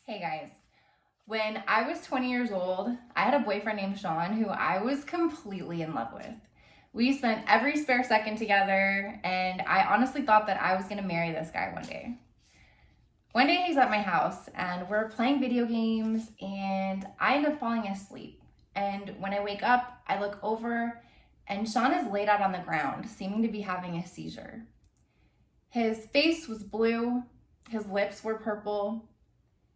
Hey guys, when I was 20 years old, I had a boyfriend named Sean who I was completely in love with. We spent every spare second together, and I honestly thought that I was gonna marry this guy one day. One day he's at my house and we're playing video games, and I end up falling asleep. And when I wake up, I look over and Sean is laid out on the ground, seeming to be having a seizure. His face was blue, his lips were purple.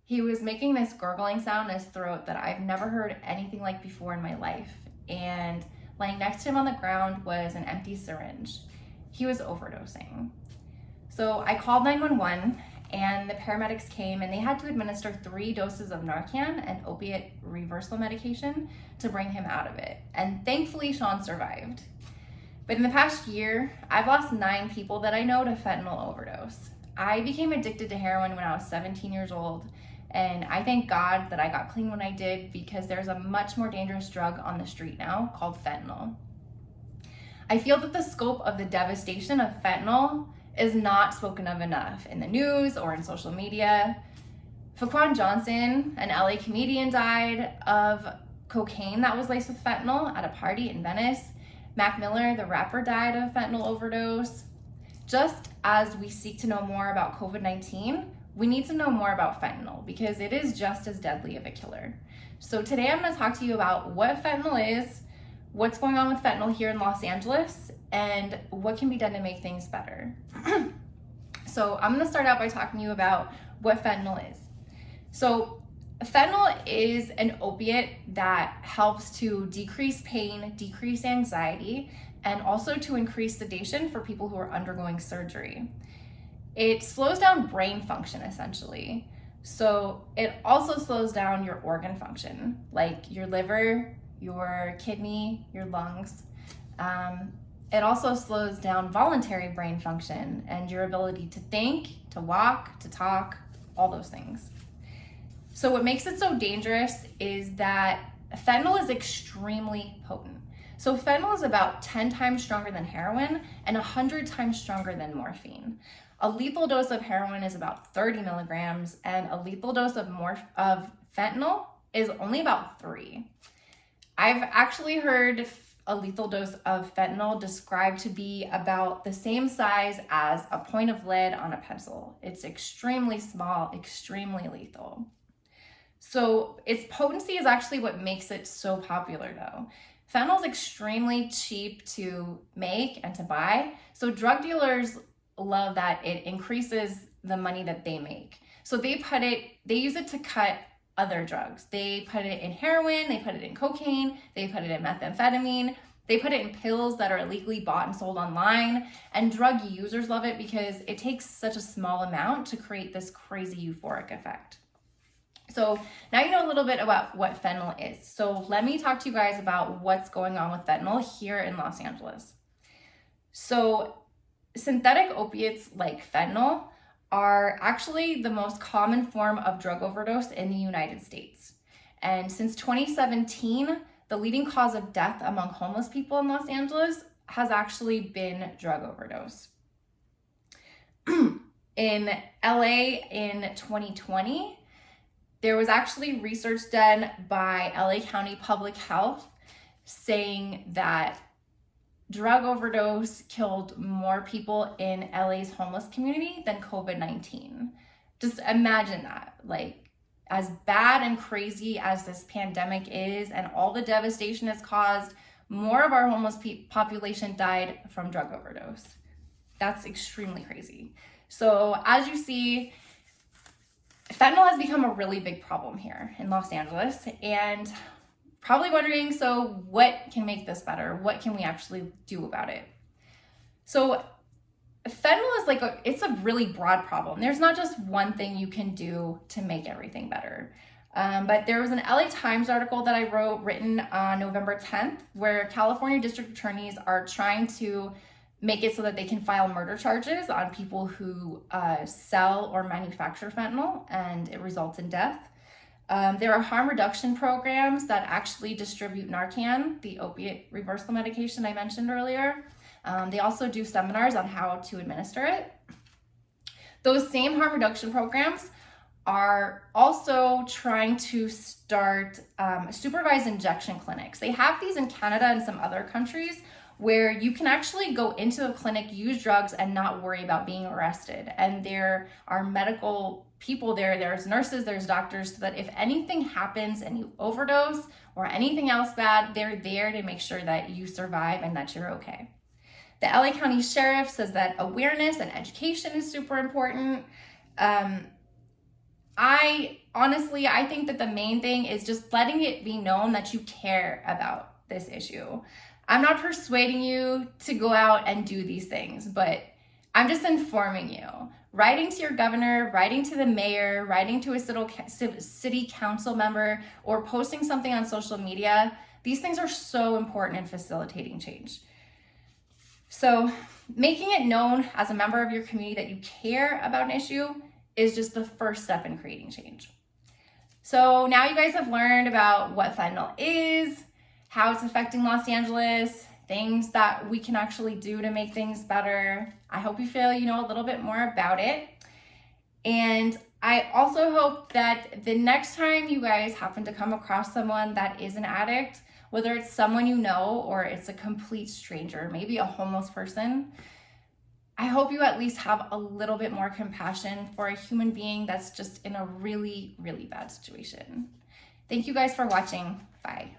He was making this gurgling sound in his throat that I've never heard anything like before in my life. And laying next to him on the ground was an empty syringe. He was overdosing. So I called 911 and the paramedics came and they had to administer 3 doses of Narcan and opiate reversal medication to bring him out of it. And thankfully, Sean survived. But in the past year, I've lost 9 people that I know to fentanyl overdose. I became addicted to heroin when I was 17 years old. And I thank God that I got clean when I did, because there's a much more dangerous drug on the street now called fentanyl. I feel that the scope of the devastation of fentanyl is not spoken of enough in the news or in social media. Faquan Johnson, an LA comedian, died of cocaine that was laced with fentanyl at a party in Venice. Mac Miller, the rapper, died of fentanyl overdose. Just as we seek to know more about COVID-19, we need to know more about fentanyl because it is just as deadly of a killer. So today I'm going to talk to you about what fentanyl is, what's going on with fentanyl here in Los Angeles, and what can be done to make things better. So I'm going to start out by talking to you about what fentanyl is. So fentanyl is an opiate that helps to decrease pain, decrease anxiety, and also to increase sedation for people who are undergoing surgery. It slows down brain function, essentially. So it also slows down your organ function, like your liver, your kidney, your lungs. It also slows down voluntary brain function and your ability to think, to walk, to talk, all those things. So what makes it so dangerous is that fentanyl is extremely potent. So fentanyl is about 10 times stronger than heroin and 100 times stronger than morphine. A lethal dose of heroin is about 30 milligrams, and a lethal dose of fentanyl is only about 3. I've actually heard a lethal dose of fentanyl described to be about the same size as a point of lead on a pencil. It's extremely small, extremely lethal. So its potency is actually what makes it so popular, though. Fentanyl is extremely cheap to make and to buy, so drug dealers love that it increases the money that they make. So they use it to cut other drugs. They put it in heroin, they put it in cocaine, they put it in methamphetamine, they put it in pills that are illegally bought and sold online, and drug users love it because it takes such a small amount to create this crazy euphoric effect. So now you know a little bit about what fentanyl is. So let me talk to you guys about what's going on with fentanyl here in Los Angeles. So synthetic opiates like fentanyl are actually the most common form of drug overdose in the United States. And since 2017, the leading cause of death among homeless people in Los Angeles has actually been drug overdose. In LA in 2020, there was actually research done by LA County Public Health saying that drug overdose killed more people in LA's homeless community than COVID-19. Just imagine that. Like, as bad and crazy as this pandemic is and all the devastation it's caused, more of our homeless population died from drug overdose. That's extremely crazy. So as you see, fentanyl has become a really big problem here in Los Angeles, and probably wondering, so what can make this better? What can we actually do about it? So fentanyl is it's a really broad problem. There's not just one thing you can do to make everything better. But there was an LA Times article that I written on November 10th, where California district attorneys are trying to make it so that they can file murder charges on people who sell or manufacture fentanyl, and it results in death. There are harm reduction programs that actually distribute Narcan, the opiate reversal medication I mentioned earlier. They also do seminars on how to administer it. Those same harm reduction programs are also trying to start supervised injection clinics. They have these in Canada and some other countries where you can actually go into a clinic, use drugs, and not worry about being arrested. And there are medical people there, there's nurses, there's doctors, so that if anything happens and you overdose or anything else bad, they're there to make sure that you survive and that you're okay. The LA County Sheriff says that awareness and education is super important. I think that the main thing is just letting it be known that you care about this issue. I'm not persuading you to go out and do these things, but I'm just informing you. Writing to your governor, writing to the mayor, writing to a city council member, or posting something on social media, these things are so important in facilitating change. So making it known as a member of your community that you care about an issue is just the first step in creating change. So now you guys have learned about what fentanyl is, how it's affecting Los Angeles, things that we can actually do to make things better. I hope you feel you know a little bit more about it. And I also hope that the next time you guys happen to come across someone that is an addict, whether it's someone you know or it's a complete stranger, maybe a homeless person, I hope you at least have a little bit more compassion for a human being that's just in a really, really bad situation. Thank you guys for watching. Bye.